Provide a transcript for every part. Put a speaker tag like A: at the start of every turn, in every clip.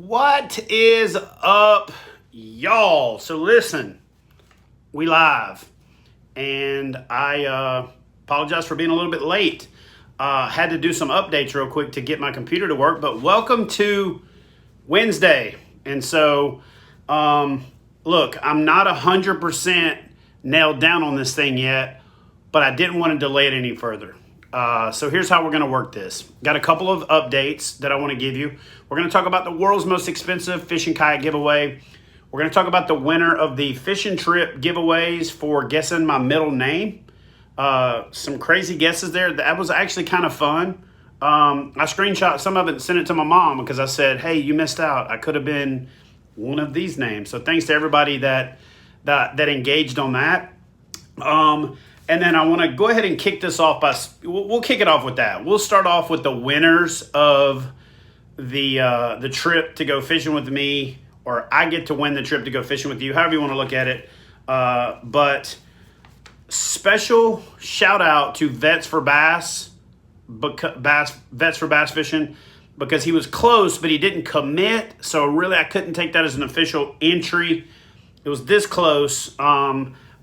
A: What is up, y'all? So listen, we live, and I apologize for being a little bit late. Had to do some updates real quick to get my computer to work, but welcome to Wednesday. And so, look, I'm not 100% nailed down on this thing yet, but I didn't want to delay it any further. So here's how we're going to work this. Got a couple of updates that I want to give you. We're going to talk about the world's most expensive fishing kayak giveaway. We're going to talk about the winner of the fishing trip giveaways for guessing my middle name. Some crazy guesses there. That was actually kind of fun. I screenshot some of it and sent it to my mom because I said, hey, you missed out. I could have been one of these names. So thanks to everybody that engaged on that. And then I want to go ahead and kick this off by, we'll kick it off with that. We'll start off with the winners of the trip to go fishing with me, or I get to win the trip to go fishing with you, however you want to look at it. But special shout out to Vets for Bass Fishing, because he was close, but he didn't commit. So really, I couldn't take that as an official entry. It was this close.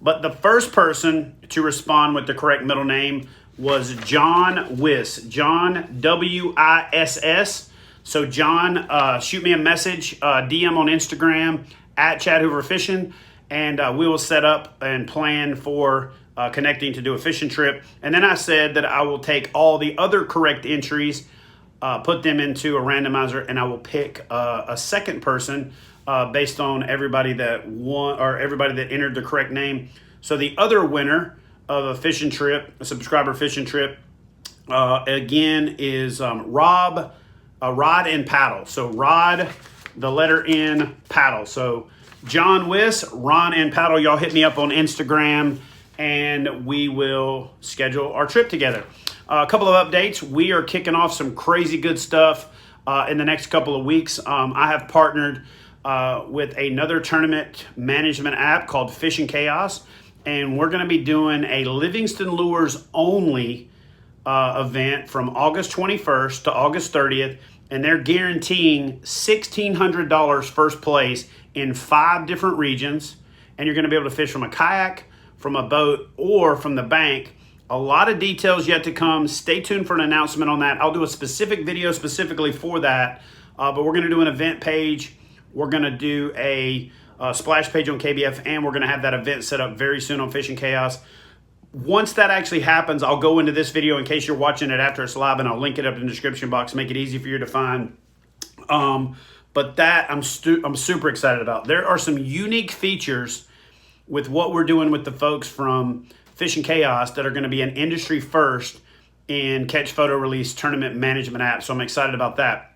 A: But the first person to respond with the correct middle name was John Wiss. John, W-I-S-S. So John, shoot me a message, DM on Instagram at Chad Hoover Fishing, and we will set up and plan for connecting to do a fishing trip. And then I said that I will take all the other correct entries, put them into a randomizer, and I will pick a second person based on everybody that won, or everybody that entered the correct name. So the other winner of a fishing trip, a subscriber fishing trip, again is Rod and Paddle. So Rod, the letter N, Paddle. So John Wiss, Ron and Paddle, y'all hit me up on Instagram and we will schedule our trip together. A couple of updates. We are kicking off some crazy good stuff in the next couple of weeks. I have partnered with another tournament management app called Fishing Chaos, and we're going to be doing a Livingston Lures only event from August 21st to August 30th, and they're guaranteeing $1,600 first place in 5 different regions, and you're going to be able to fish from a kayak, from a boat, or from the bank. A lot of details yet to come. Stay tuned for an announcement on that. I'll do a specific video specifically for that, but we're going to do an event page. We're going to do a splash page on KBF, and we're going to have that event set up very soon on Fishing Chaos. Once that actually happens, I'll go into this video in case you're watching it after it's live, and I'll link it up in the description box, make it easy for you to find. But that I'm super excited about. There are some unique features with what we're doing with the folks from Fishing Chaos that are going to be an industry first in catch, photo, release, tournament management app. So I'm excited about that.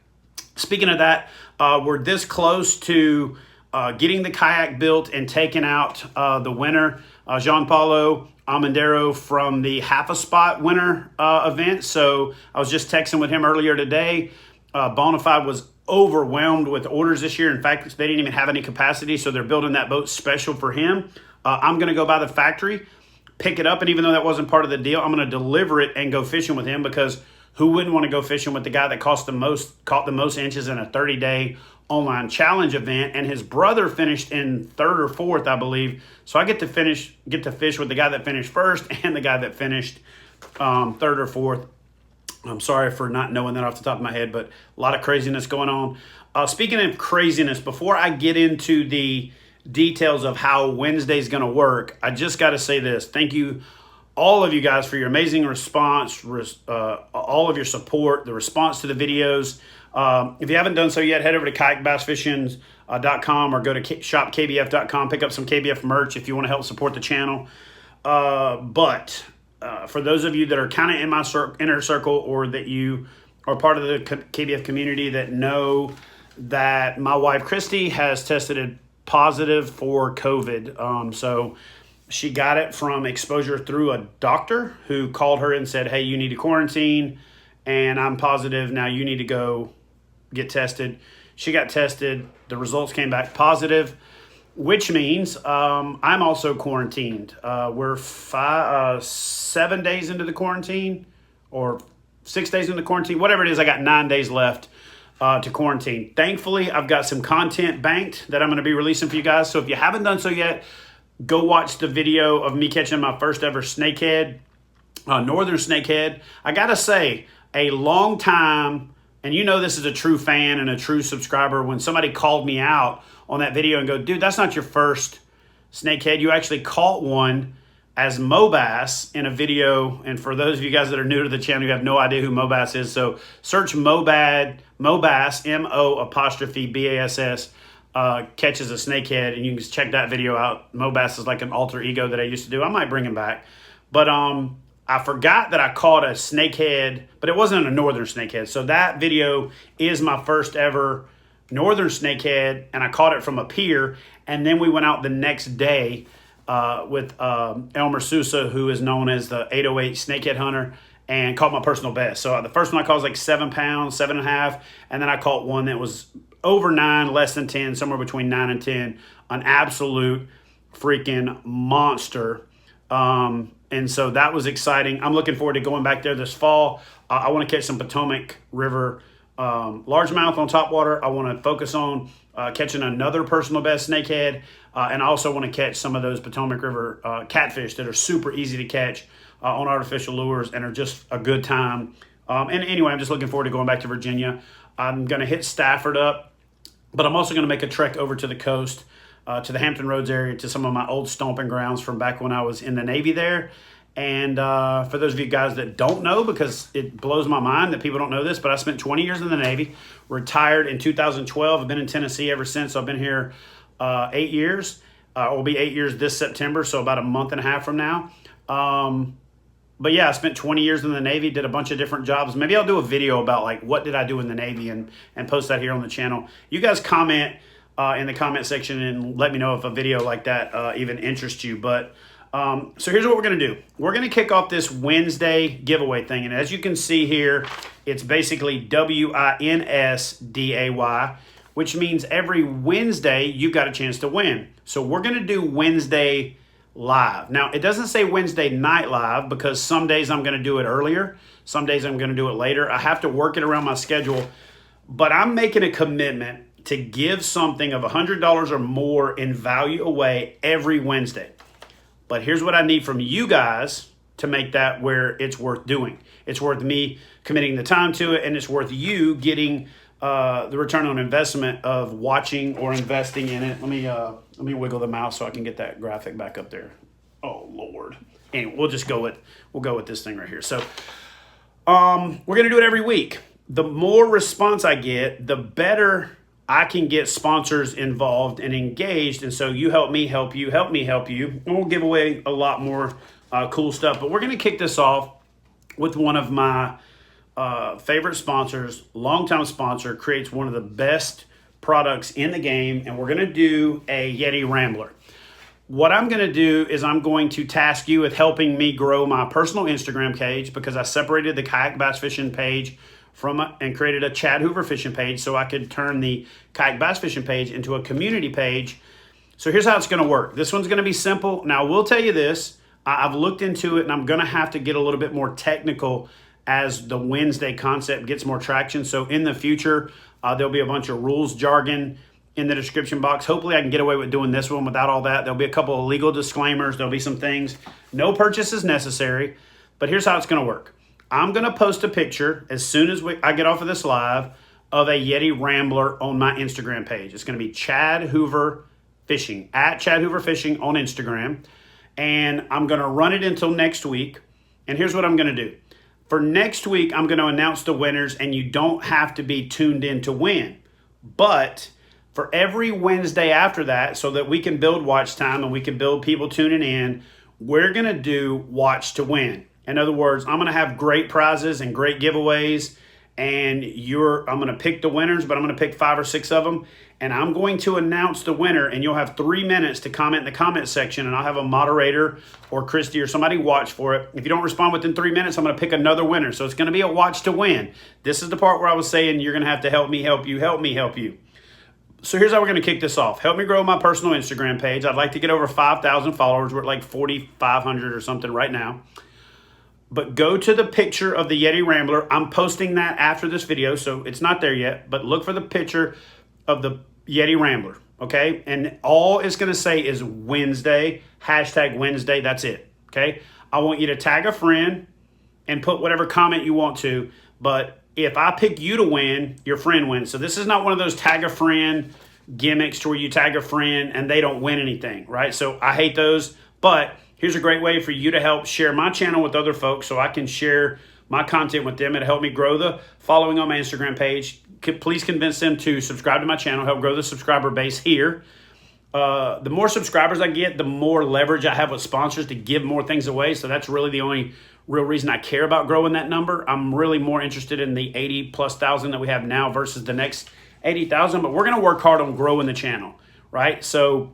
A: Speaking of that, we're this close to getting the kayak built and taking out the winner, Jean-Paulo Amandero, from the Half a Spot winner event. So I was just texting with him earlier today. Bonafide was overwhelmed with orders this year. In fact, they didn't even have any capacity, so they're building that boat special for him. I'm going to go by the factory, pick it up, and even though that wasn't part of the deal, I'm going to deliver it and go fishing with him, because who wouldn't want to go fishing with the guy that caught the most inches in a 30-day online challenge event? And his brother finished in 3rd or 4th, I believe. So I get to fish with the guy that finished first and the guy that finished 3rd or 4th. I'm sorry for not knowing that off the top of my head, but a lot of craziness going on. Speaking of craziness, before I get into the details of how Wednesday's going to work, I just got to say this. Thank you, all of you guys, for your amazing response, all of your support, the response to the videos. If you haven't done so yet, head over to kayakbassfishing.com or go to shopkbf.com, pick up some KBF merch if you want to help support the channel. But for those of you that are kind of in my inner circle, or that you are part of the KBF community, that know that my wife, Christy, has tested positive for COVID. So she got it from exposure through a doctor who called her and said, hey, you need to quarantine, and I'm positive. Now you need to go get tested. She got tested. The results came back positive, which means I'm also quarantined. We're 7 days into the quarantine, or 6 days into quarantine, whatever it is. I got 9 days left. to quarantine. Thankfully, I've got some content banked that I'm going to be releasing for you guys. So if you haven't done so yet, go watch the video of me catching my first ever snakehead, northern snakehead. I got to say, a long time, and you know this is a true fan and a true subscriber, when somebody called me out on that video and go, dude, that's not your first snakehead. You actually caught one as Mobass in a video. And for those of you guys that are new to the channel, you have no idea who Mobass is. So search Mobass, M-O''B-A-S-S, catches a snakehead, and you can check that video out. Mobass is like an alter ego that I used to do. I might bring him back. But I forgot that I caught a snakehead, but it wasn't a northern snakehead. So that video is my first ever northern snakehead, and I caught it from a pier. And then we went out the next day with Elmer Sousa, who is known as the 808 snakehead hunter, and caught my personal best. So the first one I caught was like 7 pounds, 7.5, and then I caught one that was over 9, less than 10, somewhere between 9 and 10, an absolute freaking monster. And so that was exciting. I'm looking forward to going back there this fall. I want to catch some Potomac River largemouth on topwater. I want to focus on catching another personal best snakehead, and I also want to catch some of those Potomac River catfish that are super easy to catch on artificial lures and are just a good time. And anyway, I'm just looking forward to going back to Virginia. I'm going to hit Stafford up, but I'm also going to make a trek over to the coast, to the Hampton Roads area, to some of my old stomping grounds from back when I was in the Navy there. And for those of you guys that don't know, because it blows my mind that people don't know this, but I spent 20 years in the Navy, retired in 2012. I've been in Tennessee ever since. I've been here 8 years. It will be 8 years this September, so about a month and a half from now. But yeah, I spent 20 years in the Navy, did a bunch of different jobs. Maybe I'll do a video about like what did I do in the Navy and post that here on the channel. You guys comment in the comment section and let me know if a video like that even interests you. But so here's what we're going to do. We're going to kick off this Wednesday giveaway thing. And as you can see here, it's basically WINSday, which means every Wednesday you've got a chance to win. So we're going to do Wednesday live. Now, it doesn't say Wednesday night live because some days I'm going to do it earlier. Some days I'm going to do it later. I have to work it around my schedule. But I'm making a commitment to give something of $100 or more in value away every Wednesday. But here's what I need from you guys to make that where it's worth doing. It's worth me committing the time to it, and it's worth you getting the return on investment of watching or investing in it. Let me wiggle the mouse so I can get that graphic back up there. Oh Lord. Anyway, we'll go with this thing right here. So we're gonna do it every week. The more response I get, the better I can get sponsors involved and engaged. And so you help me help you, help me help you. And we'll give away a lot more cool stuff. But we're going to kick this off with one of my favorite sponsors, longtime sponsor, creates one of the best products in the game. And we're going to do a Yeti Rambler. What I'm going to do is I'm going to task you with helping me grow my personal Instagram page, because I separated the kayak bass fishing page and created a Chad Hoover fishing page so I could turn the kayak bass fishing page into a community page. So here's how it's going to work. This one's going to be simple. Now, I will tell you this. I've looked into it, and I'm going to have to get a little bit more technical as the Wednesday concept gets more traction. So in the future, there'll be a bunch of rules jargon in the description box. Hopefully I can get away with doing this one without all that. There'll be a couple of legal disclaimers. There'll be some things. No purchase is necessary. But here's how it's going to work. I'm going to post a picture as soon as I get off of this live of a Yeti Rambler on my Instagram page. It's going to be Chad Hoover Fishing, at Chad Hoover Fishing on Instagram. And I'm going to run it until next week. And here's what I'm going to do. For next week, I'm going to announce the winners, and you don't have to be tuned in to win. But for every Wednesday after that, so that we can build watch time and we can build people tuning in, we're going to do watch to win. In other words, I'm going to have great prizes and great giveaways, and I'm going to pick the winners, but I'm going to pick 5 or 6 of them, and I'm going to announce the winner, and you'll have 3 minutes to comment in the comment section, and I'll have a moderator or Christy or somebody watch for it. If you don't respond within 3 minutes, I'm going to pick another winner. So it's going to be a watch to win. This is the part where I was saying you're going to have to help me help you, help me help you. So here's how we're going to kick this off. Help me grow my personal Instagram page. I'd like to get over 5,000 followers. We're at like 4,500 or something right now. But go to the picture of the Yeti Rambler. I'm posting that after this video, so it's not there yet. But look for the picture of the Yeti Rambler, okay? And all it's going to say is WINSday, #WINSday. That's it, okay? I want you to tag a friend and put whatever comment you want to. But if I pick you to win, your friend wins. So this is not one of those tag a friend gimmicks to where you tag a friend and they don't win anything, right? So I hate those. But here's a great way for you to help share my channel with other folks so I can share my content with them. It'll help me grow the following on my Instagram page. Please convince them to subscribe to my channel, help grow the subscriber base here. The more subscribers I get, the more leverage I have with sponsors to give more things away. So that's really the only real reason I care about growing that number. I'm really more interested in the 80,000+ that we have now versus the next 80,000. But we're going to work hard on growing the channel, right? So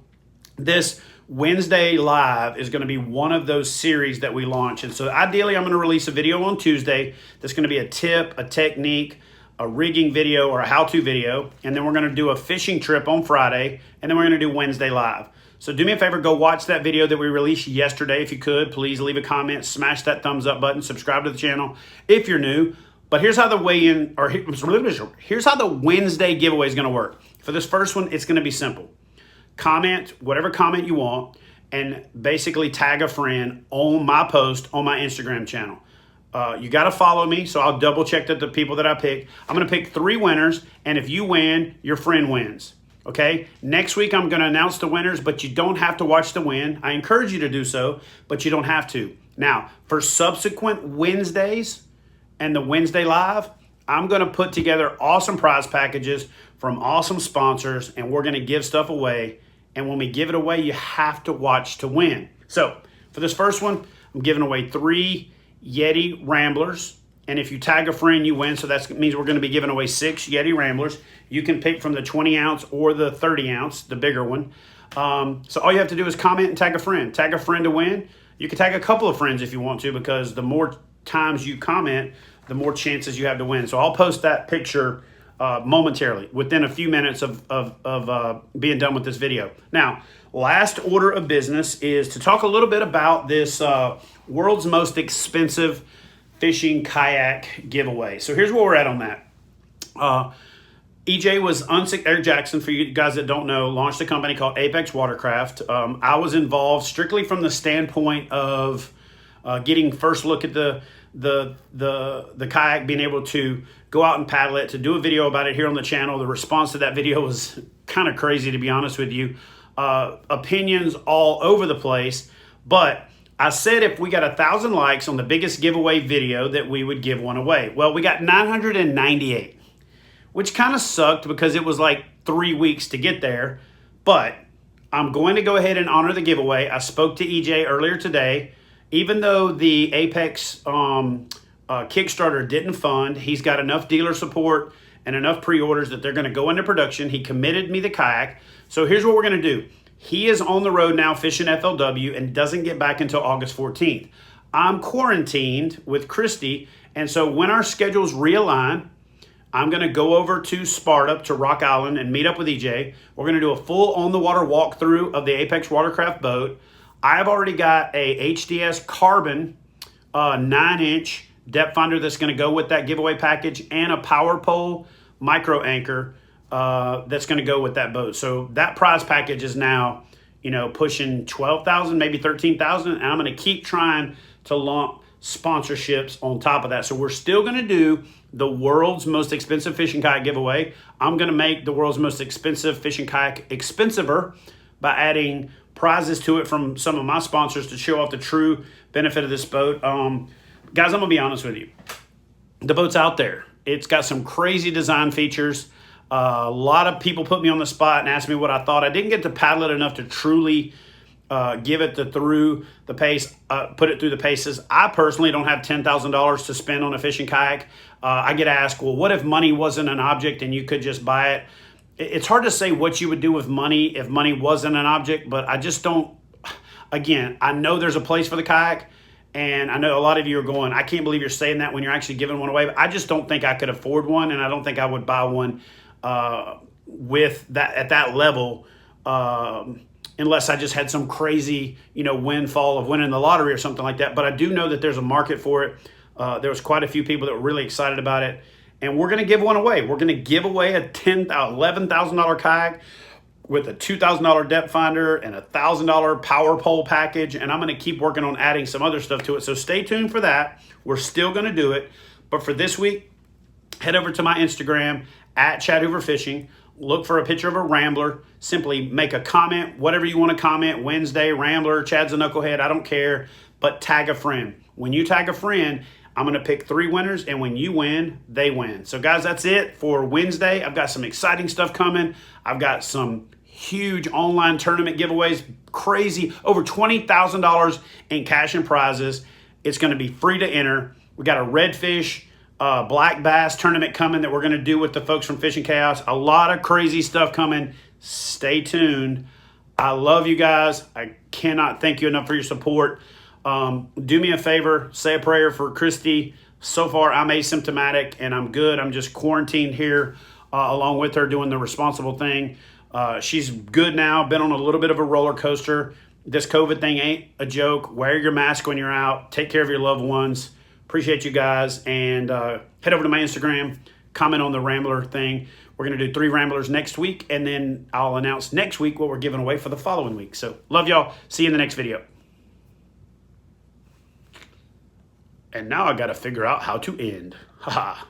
A: this WINSday Live is going to be one of those series that we launch. And so ideally, I'm going to release a video on Tuesday that's going to be a tip, a technique, a rigging video, or a how-to video. And then we're going to do a fishing trip on Friday. And then we're going to do WINSday Live. So do me a favor, go watch that video that we released yesterday. If you could, please leave a comment, smash that thumbs up button, subscribe to the channel if you're new. But here's how the weigh-in, or here's how the WINSday giveaway is going to work. For this first one, it's going to be simple. Comment whatever comment you want and basically tag a friend on my post on my Instagram channel. You got to follow me, so I'll double check that the people that I pick. I'm going to pick 3 winners, and if you win, your friend wins. Okay? Next week, I'm going to announce the winners, but you don't have to watch the win. I encourage you to do so, but you don't have to. Now, for subsequent WINSdays and the WINSday Live, I'm going to put together awesome prize packages from awesome sponsors, and we're going to give stuff away. And when we give it away, you have to watch to win. So for this first one, I'm giving away 3 Yeti Ramblers. And if you tag a friend, you win. So that means we're going to be giving away 6 Yeti Ramblers. You can pick from the 20 ounce or the 30 ounce, the bigger one. So all you have to do is comment and tag a friend. Tag a friend to win. You can tag a couple of friends if you want to, because the more times you comment, the more chances you have to win. So I'll post that picture momentarily within a few minutes of being done with this video. Now, last order of business is to talk a little bit about this world's most expensive fishing kayak giveaway. So here's where we're at on that. EJ was Eric Jackson, for you guys that don't know, launched a company called Apex Watercraft. I was involved strictly from the standpoint of getting first look at the kayak, being able to go out and paddle it, to do a video about it here on the channel. The response to that video was kind of crazy, to be honest with you. Opinions all over the place, but I said if we got 1,000 likes on the biggest giveaway video that we would give one away. Well, we got 998, which kind of sucked because it was like 3 weeks to get there, but I'm going to go ahead and honor the giveaway. I spoke to EJ earlier today. Even though the Apex Kickstarter didn't fund, he's got enough dealer support and enough pre-orders that they're going to go into production. He committed me the kayak. So here's what we're going to do. He is on the road now fishing FLW and doesn't get back until August 14th. I'm quarantined with Christy, and so when our schedules realign, I'm going to go over to Sparta, to Rock Island, and meet up with EJ. We're going to do a full on-the-water walkthrough of the Apex Watercraft boat. I've already got a HDS carbon 9-inch depth finder that's going to go with that giveaway package, and a power pole micro anchor that's going to go with that boat. So that prize package is now, pushing 12,000, maybe 13,000, and I'm going to keep trying to lump sponsorships on top of that. So we're still going to do the world's most expensive fishing kayak giveaway. I'm going to make the world's most expensive fishing kayak expensiver by adding prizes to it from some of my sponsors to show off the true benefit of this boat. Guys, I'm going to be honest with you. The boat's out there. It's got some crazy design features. A lot of people put me on the spot and asked me what I thought. I didn't get to paddle it enough to truly give it put it through the paces. I personally don't have $10,000 to spend on a fishing kayak. I get asked, well, what if money wasn't an object and you could just buy it? It's hard to say what you would do with money if money wasn't an object, but I just don't. Again, I know there's a place for the kayak, and I know a lot of you are going, I can't believe you're saying that when you're actually giving one away. But I just don't think I could afford one, and I don't think I would buy one with that at that level unless I just had some crazy, windfall of winning the lottery or something like that. But I do know that there's a market for it. There was quite a few people that were really excited about it. And we're going to give one away. We're going to give away a $11,000 kayak with a $2,000 depth finder and a $1,000 power pole package. And I'm going to keep working on adding some other stuff to it. So stay tuned for that. We're still going to do it. But for this week, head over to my Instagram at Chad Hoover Fishing. Look for a picture of a Rambler. Simply make a comment, whatever you want to comment. WINSday, Rambler, Chad's a knucklehead, I don't care. But tag a friend. When you tag a friend, I'm going to pick 3 winners, and when you win, they win. So, guys, that's it for WINSday. I've got some exciting stuff coming. I've got some huge online tournament giveaways, crazy, over $20,000 in cash and prizes. It's going to be free to enter. We got a redfish, black bass tournament coming that we're going to do with the folks from Fishing Chaos. A lot of crazy stuff coming. Stay tuned. I love you guys. I cannot thank you enough for your support. Do me a favor, say a prayer for Christy. So far, I'm asymptomatic and I'm good. I'm just quarantined here along with her doing the responsible thing. She's good now, been on a little bit of a roller coaster. This COVID thing ain't a joke. Wear your mask when you're out. Take care of your loved ones. Appreciate you guys. And head over to my Instagram, comment on the Rambler thing. We're going to do 3 Ramblers next week, and then I'll announce next week what we're giving away for the following week. So love y'all. See you in the next video. And now I got to figure out how to end. Haha.